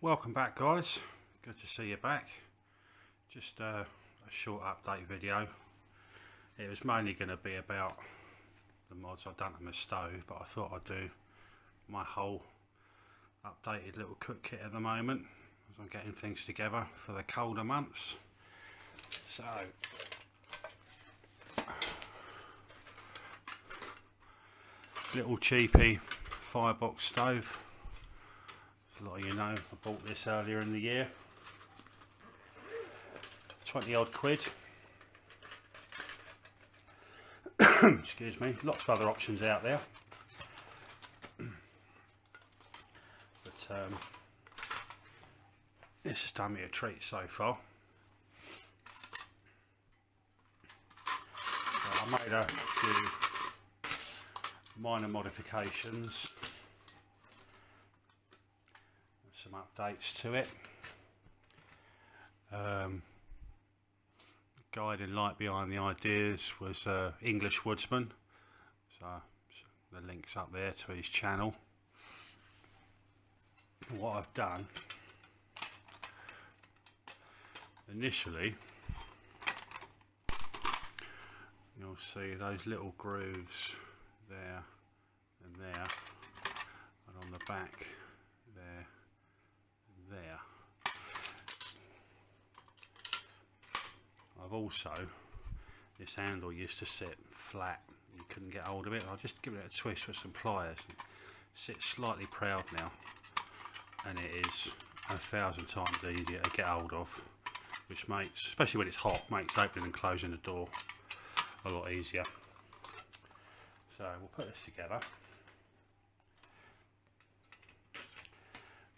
Welcome back, guys. Good to see you back. Just a short update video. It was mainly going to be about the mods I've done to my stove, but I thought I'd do my whole updated little cook kit at the moment as I'm getting things together for the colder months. So little cheapy firebox stove. A lot of you know I bought this earlier in the year. 20 odd quid. Excuse me. Lots of other options out there, but this has done me a treat so far. So I made a few minor modifications, some updates to it. Guiding light behind the ideas was English Woodsman, so the link's up there to his channel. What I've done initially, you'll see those little grooves there and there, and on the back there and there. I've also, this handle used to sit flat, you couldn't get hold of it. I'll just give it a twist with some pliers. It sits slightly proud now, and it is 1,000 times easier to get hold of, which makes, especially when it's hot, makes opening and closing the door a lot easier. So we'll put this together.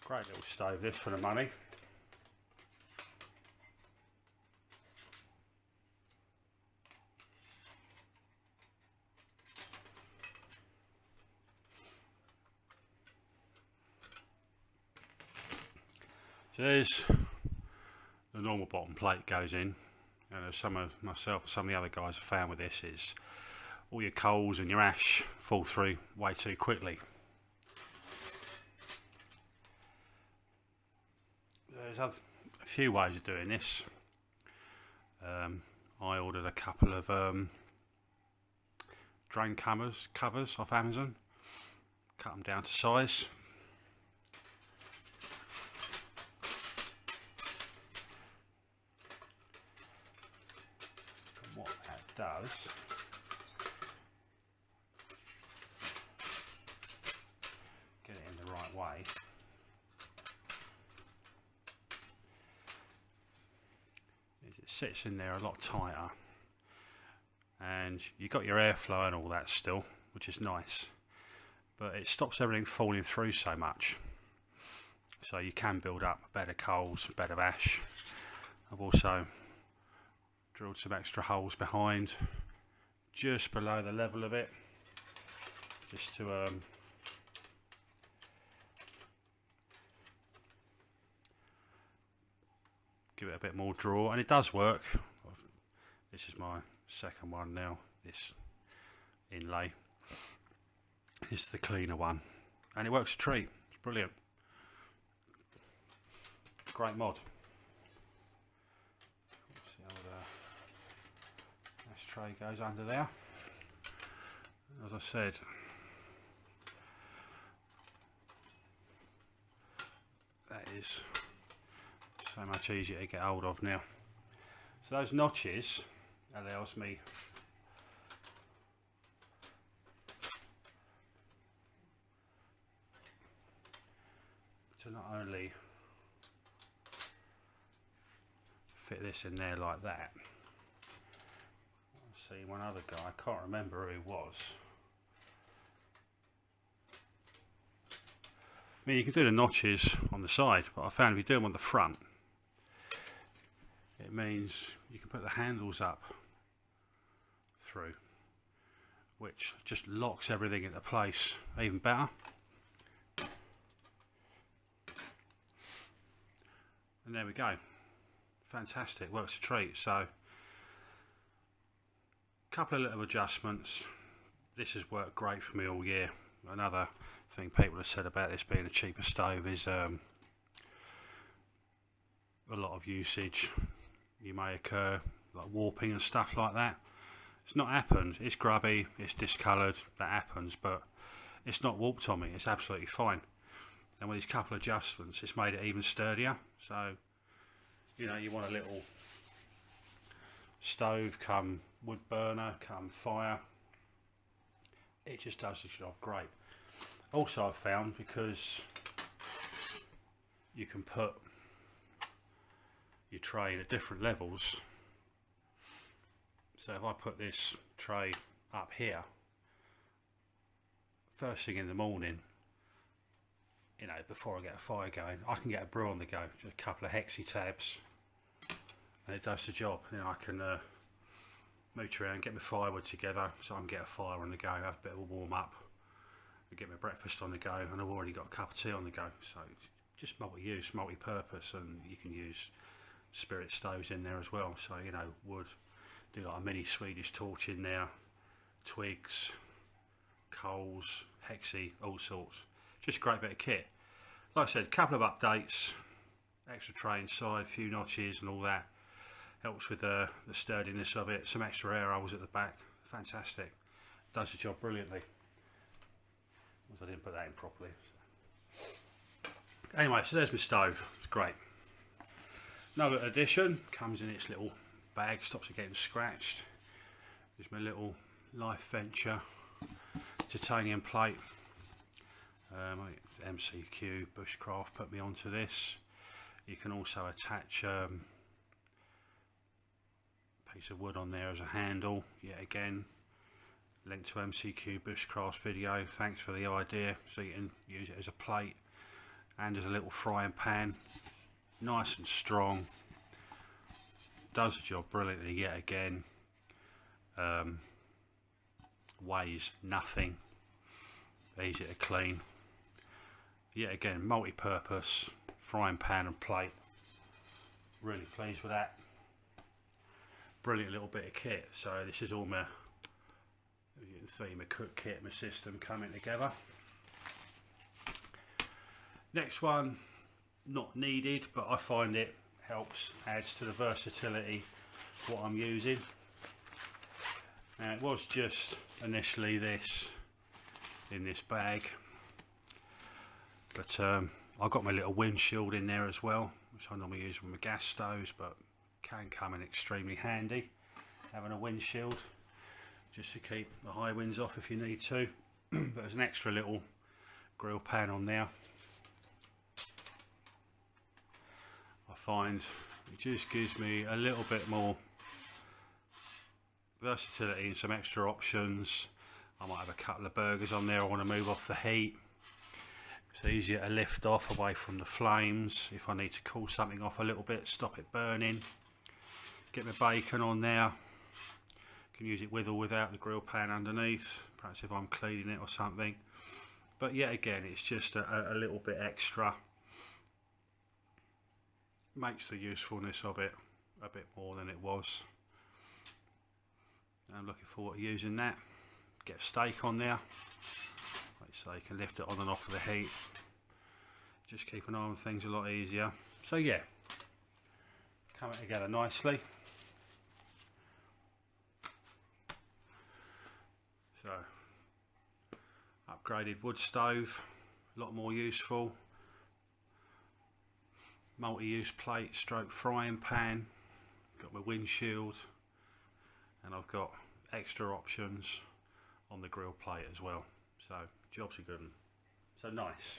Great little stove this for the money. So there's the normal bottom plate goes in, and as some of myself and some of the other guys have found with this is all your coals and your ash fall through way too quickly. There's a few ways of doing this. I ordered a couple of drain covers off Amazon, cut them down to size. What that does get it in the right way. Is it sits in there a lot tighter, and you got your airflow and all that still, which is nice, but it stops everything falling through so much, so you can build up better coals, better ash. I've also drilled some extra holes behind, just below the level of it, just to give it a bit more draw, and it does work. This is my second one now, this inlay. This is the cleaner one, and it works a treat. It's brilliant. Great mod. Tray goes under there. As I said, that is so much easier to get hold of now. So those notches allows me to not only fit this in there like that. See, one other guy, I can't remember who he was. I mean, you can do the notches on the side, but I found if you do them on the front, it means you can put the handles up through, which just locks everything into place even better. And there we go. Fantastic, works a treat. So couple of little adjustments. This has worked great for me all year. Another thing people have said about this being a cheaper stove is a lot of usage you may occur, like warping and stuff like that. It's not happened. It's grubby, it's discoloured, that happens, but it's not warped on me. It's absolutely fine. And with these couple of adjustments, it's made it even sturdier. So, you know, you want a little stove, come wood burner, come fire. It just does the job great. Also, I've found, because you can put your tray in at different levels. So if I put this tray up here, first thing in the morning, you know, before I get a fire going, I can get a brew on the go, just a couple of hexi tabs, and it does the job. Then I can mooch around, get my firewood together, so I can get a fire on the go, have a bit of a warm up, and get my breakfast on the go, and I've already got a cup of tea on the go. So just multi-use, multi-purpose, and you can use spirit stoves in there as well. So, you know, wood, do like a mini Swedish torch in there, twigs, coals, hexi, all sorts. Just a great bit of kit. Like I said, a couple of updates, extra tray inside, a few notches and all that. Helps with the sturdiness of it. Some extra air holes at the back. Fantastic. Does the job brilliantly. I didn't put that in properly. Anyway, so there's my stove. It's great. Another addition, comes in its little bag, stops it getting scratched. There's my little Life Venture titanium plate. MCQ Bushcraft put me onto this. You can also attach piece of wood on there as a handle. Yet again, link to MCQ Bushcraft video. Thanks for the idea. So you can use it as a plate and as a little frying pan. Nice and strong. Does the job brilliantly yet again. Weighs nothing. Easy to clean. Yet again, multi-purpose frying pan and plate. Really pleased with that. Brilliant little bit of kit. So this is all my, as you can see, my cook kit, my system coming together. Next one, not needed, but I find it helps, adds to the versatility of what I'm using. Now, it was just initially this in this bag, but I got my little windshield in there as well, which I normally use with my gas stoves, but can come in extremely handy having a windshield just to keep the high winds off if you need to. But there's an extra little grill pan on there. I find it just gives me a little bit more versatility and some extra options. I might have a couple of burgers on there I want to move off the heat. It's easier to lift off away from the flames if I need to cool something off a little bit, stop it burning. Get my bacon on there. Can use it with or without the grill pan underneath, perhaps if I'm cleaning it or something. But yet again, it's just a little bit extra. Makes the usefulness of it a bit more than it was. I'm looking forward to using that. Get a steak on there. Like I say, you can lift it on and off of the heat. Just keep an eye on things a lot easier. So yeah, coming together nicely. So, upgraded wood stove, a lot more useful. Multi-use plate stroke frying pan. Got my windshield, and I've got extra options on the grill plate as well. So job's a good one. So nice.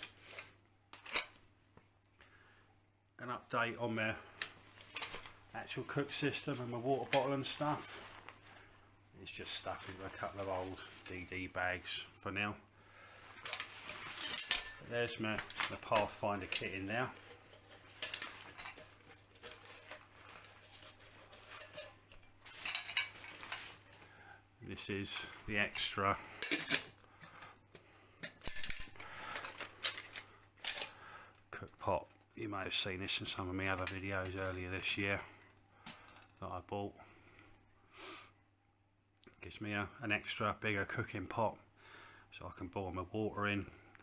An update on my actual cook system and my water bottle and stuff. It's just stuffed into a couple of old DD bags for now. But there's my Pathfinder kit in there. This is the extra cook pot. You may have seen this in some of my other videos earlier this year that I bought. Gives me an extra bigger cooking pot so I can boil my water in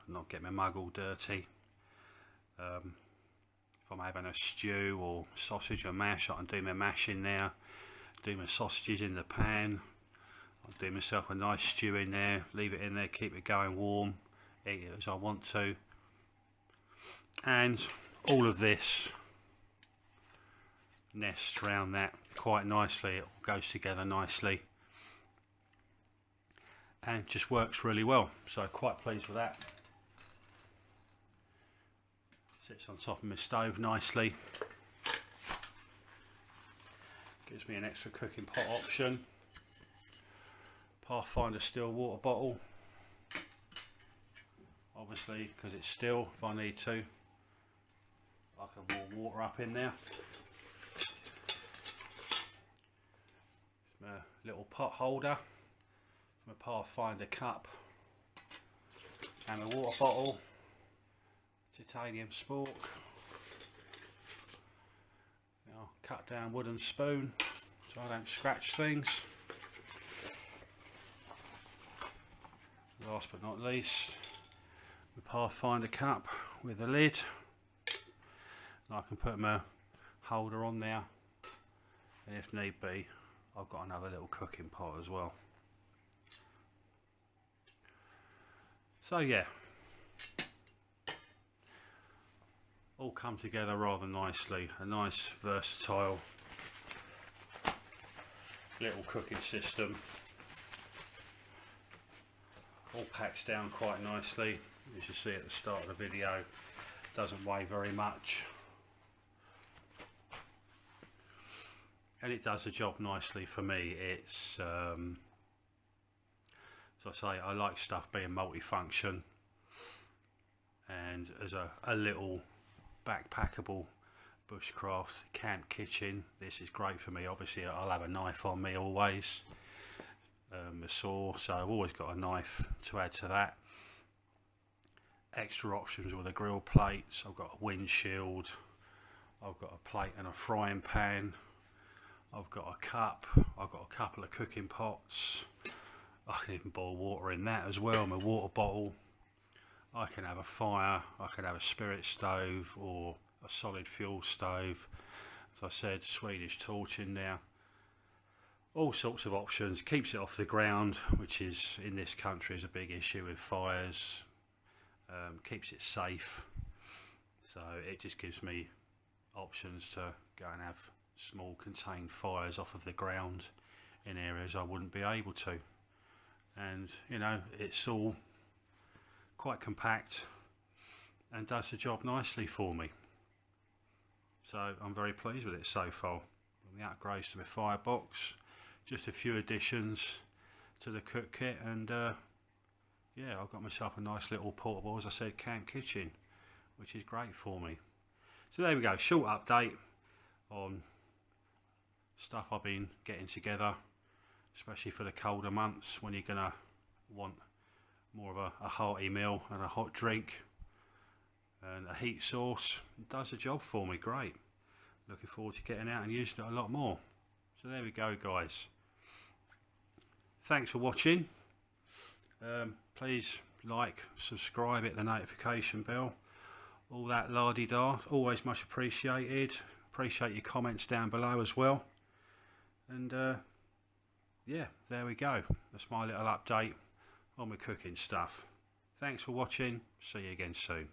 and not get my mug all dirty. If I'm having a stew or sausage or mash, I can do my mash in there, do my sausages in the pan. I'll do myself a nice stew in there, leave it in there, keep it going warm, eat it as I want to. And all of this nests around that quite nicely, it all goes together nicely and just works really well, so quite pleased with that. Sits on top of my stove nicely, gives me an extra cooking pot option. Pathfinder still water bottle, obviously because it's still, if I need to I can warm water up in there. My little pot holder, my Pathfinder cup and my water bottle, titanium spork, now cut down wooden spoon so I don't scratch things. Last but not least, the Pathfinder cup with a lid, and I can put my holder on there, and if need be I've got another little cooking pot as well. So yeah, all come together rather nicely. A nice versatile little cooking system, all packs down quite nicely. As you see at the start of the video, doesn't weigh very much, and it does the job nicely for me. It's as I say, I like stuff being multifunction, and as a little backpackable bushcraft camp kitchen, this is great for me. Obviously I'll have a knife on me always, a saw, so I've always got a knife to add to that. Extra options with the grill plates, I've got a windshield, I've got a plate and a frying pan, I've got a cup, I've got a couple of cooking pots, I can even boil water in that as well, my water bottle. I can have a fire, I can have a spirit stove or a solid fuel stove. As I said, Swedish torch in there. All sorts of options, keeps it off the ground, which is in this country is a big issue with fires. Keeps it safe, so it just gives me options to go and have small contained fires off of the ground in areas I wouldn't be able to. And you know, it's all quite compact and does the job nicely for me, so I'm very pleased with it so far. And the upgrades to my firebox, just a few additions to the cook kit, and yeah, I've got myself a nice little portable, as I said, camp kitchen, which is great for me. So there we go, short update on stuff I've been getting together, especially for the colder months when you're gonna want more of a hearty meal and a hot drink and a heat source. It does the job for me, great. Looking forward to getting out and using it a lot more. So there we go guys, thanks for watching. Please like, subscribe, hit the notification bell, all that la-di-da, always much appreciated. Appreciate your comments down below as well. And yeah, there we go, that's my little update on my cooking stuff. Thanks for watching, see you again soon.